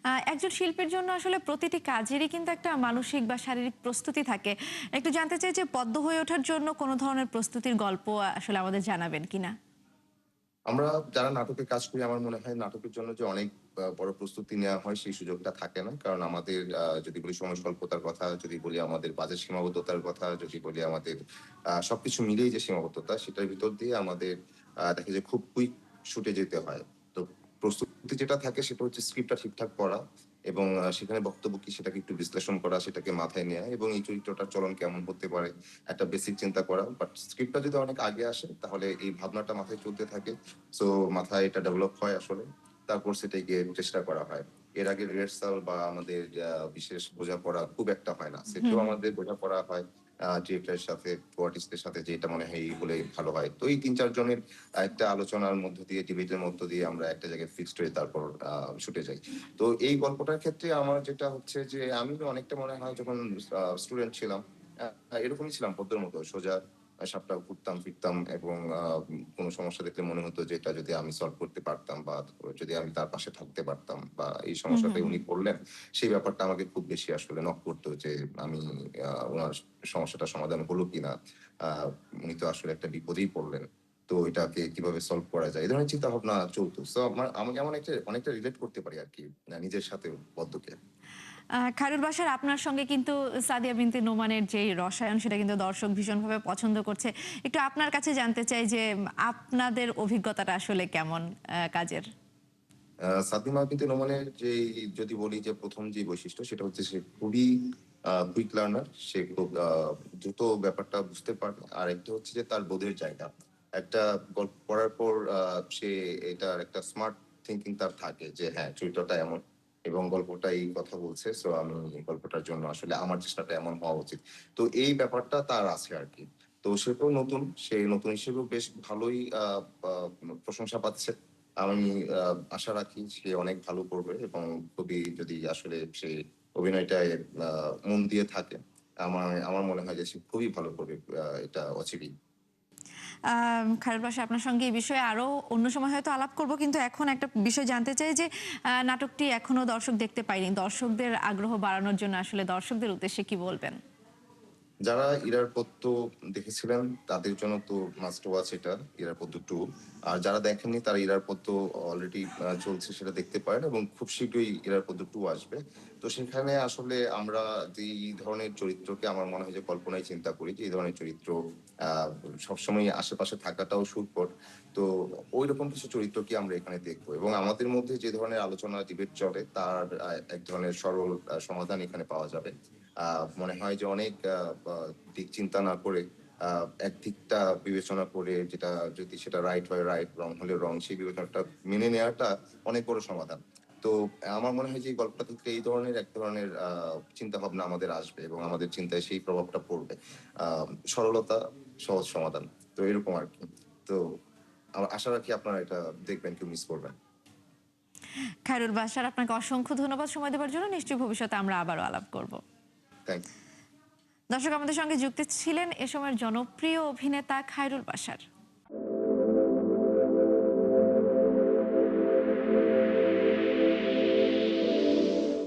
একজন শিল্পীর জন্য আসলে প্রতিটি কাজেরই কিন্তু একটা মানসিক বা শারীরিক প্রস্তুতি থাকে। একটু জানতে চাই যে পদ্ম হয়ে ওঠার জন্য কোনো ধরনের প্রস্তুতির গল্প আসলে আমাদের জানাবেন কিনা? আমরা যারা নাটকে কাজ করি আমার মনে হয় নাটকের জন্য যে অনেক বড় প্রস্তুতি নেওয়া হয় সেই সুযোগটা থাকে না। কারণ আমাদের যদি বলি সময় স্বল্পতার কথা, যদি বলি আমাদের বাজেট সীমাবদ্ধতার কথা, যদি বলি আমাদের সবকিছু মিলিয়ে যে সীমাবদ্ধতা সেটার ভিতর দিয়ে আমাদের দেখা যায় খুব কুইক শুটে যেতে হয়। তো প্রস্তুতি যেটা থাকে সেটা হচ্ছে স্ক্রিপ্টটা ঠিকঠাক পড়া এবং সেখানে বক্তব্য কি সেটাকে একটু বিশ্লেষণ করা, সেটাকে মাথায় নেয়া এবং এই চরিত্রটার চলন কেমন হতে পারে একটা বেসিক চিন্তা করা। বাট স্ক্রিপ্টটা যদি অনেক আগে আসে তাহলে এই ভাবনাটা মাথায় চলতে থাকে। সো মাথায় এটা ডেভেলপ হয় আসলে। তারপর সেটাকে চেষ্টা করা হয়। এর আগে রিহার্সাল বা আমাদের বিশেষ বোঝাপড়া খুব একটা হয় না। হুম, সেটেও হুম। আমাদের বোঝাপড়া হয় ডিরেক্টরের সাথে, কো-আর্টিস্টের সাথে যে এটা মনে হয় এই হলে ভালো হয়। তো এই ৩-৪ জনের একটা আলোচনার মধ্য দিয়ে, ডিবেটের মধ্য দিয়ে আমরা একটা জায়গায় ফিক্সড হয়ে তারপর শুটে যাই। তো এই গল্পটার ক্ষেত্রে আমার যেটা হচ্ছে যে আমি অনেকটা মনে হয় যখন স্টুডেন্ট ছিলাম, এরকমই ছিলাম পদ্মের মতো সোজা সাপটা ঘুরতাম ফিরতাম এবং কোন সমস্যা দেখলে মনে হতো যে এটা যদি আমি সলভ করতে পারতাম বা যদি আমি তার পাশে থাকতে পারতাম বা এই হুম, হুম, সমস্যাটাই হুম। উনি করলেন, সেই ব্যাপারটা আমাকে খুব বেশি আসলে নক করতো যে আমি উনার সমস্যাটা সমাধান হলো কিনা। আ উনি তো আসলে একটা বিপদেই পড়লেন। তো এটাকে কিভাবে সলভ করা যায়? এই ধরনের চিন্তাভাবনা চলতো। সো আমি এমন অনেকটা রিলেট করতে পারি আরকি নিজের সাথে পদ্মকে। খায়রুল বাশার আপনার সঙ্গে কিন্তু সাদিয়া বিনতে নোমানের যেই রসায়ন সেটা কিন্তু দর্শক ভীষণভাবে পছন্দ করছে। একটু আপনার কাছে জানতে চাই যে আপনাদের অভিজ্ঞতাটা আসলে কেমন কাজের? সাদ্দাম কিন্তু নোমানের যেই যদি বলি যে ১ম যে বৈশিষ্ট্য সেটা হচ্ছে সে খুবই কুইক লার্নার। সে খুব দ্রুত ব্যাপারটা বুঝতে পারে। আরেকটা হচ্ছে যে তার বোধের জায়গা। একটা গল্প পড়ার পর সে এটার একটা স্মার্ট থিংকিং তার থাকে যে হ্যাঁ, চরিত্রটা এমন এবং গল্পটা এই কথা বলছে। সো আমি এই গল্পটার জন্য আসলে আমার চেষ্টাটা এমন হওয়া উচিত। তো এই ব্যাপারটা তার আছে আরকি। তো সে তো নতুন। সে নতুন হিসেবেও বেশ ভালোই আ আ প্রশংসা পাচ্ছে। আমি আ আশা রাখি সে অনেক ভালো করবে এবং খুবই যদি আসলে সে অভিনয়টায় আ মন দিয়ে থাকে, আমার মনে হয় যে সে খুবই ভালো করবে এটা অচিরেই। খায়রুল বাশা আপনার সঙ্গে এই বিষয়ে আরো অন্য সময় হয়তো আলাপ করব। কিন্তু এখন একটা বিষয় জানতে চাই যে নাটকটি এখনো দর্শক দেখতে পায়নি। দর্শকদের আগ্রহ বাড়ানোর জন্য আসলে দর্শকদের উদ্দেশ্যে কি বলবেন? যারা ইরার পদ্ম দেখেছিলেন তাদের জন্য তো মাস্ট ওয়াচ এটা 'ইরার পদ্ম 2'। আর যারা দেখেননি তারা 'ইরার পদ্ম' অলরেডি চলছে সেটা দেখতে পারেন এবং খুব শীঘ্রই 'ইরার পদ্ম 2' আসবে। তো সেখানে আসলে আমরা যেই ধরনের চরিত্রকে আমার মনে হয় যে কল্পনায় চিন্তা করি যে এই ধরনের চরিত্র আ সবসময় আশেপাশে থাকাটাও সুখবর। তো ঐরকম কিছু চরিত্রকে আমরা এখানে দেখব এবং আমাদের মধ্যে যে ধরনের আলোচনা ডিবেট চলে তার এক ধরনের সরল সমাধান এখানে পাওয়া যাবে। আ মনে হয় যে অনেক বা দিক চিন্তা না করে আ একদিকটা বিবেচনা করে যেটা যদি সেটা রাইট হয় রাইট, রং হলে রং সেই বিবেচনাটা মেনে নেয়াটা অনেক বড় সমাধান। তো আমার মনে হয় যে এই গল্পটা থেকে এই ধরনের এক ধরনের চিন্তাভাবনা আমাদের আসবে এবং আমাদের চিন্তায় সেই প্রভাবটা পড়বে। আ সরলতা, সহজ সমাধান। তো এরকম আরকি। তো আশা রাখি আপনারা এটা দেখবেন, কেউ মিস করবেন। খায়রুল বাশার আপনাকে অসংখ্য ধন্যবাদ সময় দেওয়ার জন্য। নিশ্চয়ই ভবিষ্যতে আমরা আবারও আলাপ করব। Thank you. দর্শক আমাদের সঙ্গে যুক্ত ছিলেন এ সময়ের জনপ্রিয় অভিনেতা খায়রুল বাশার।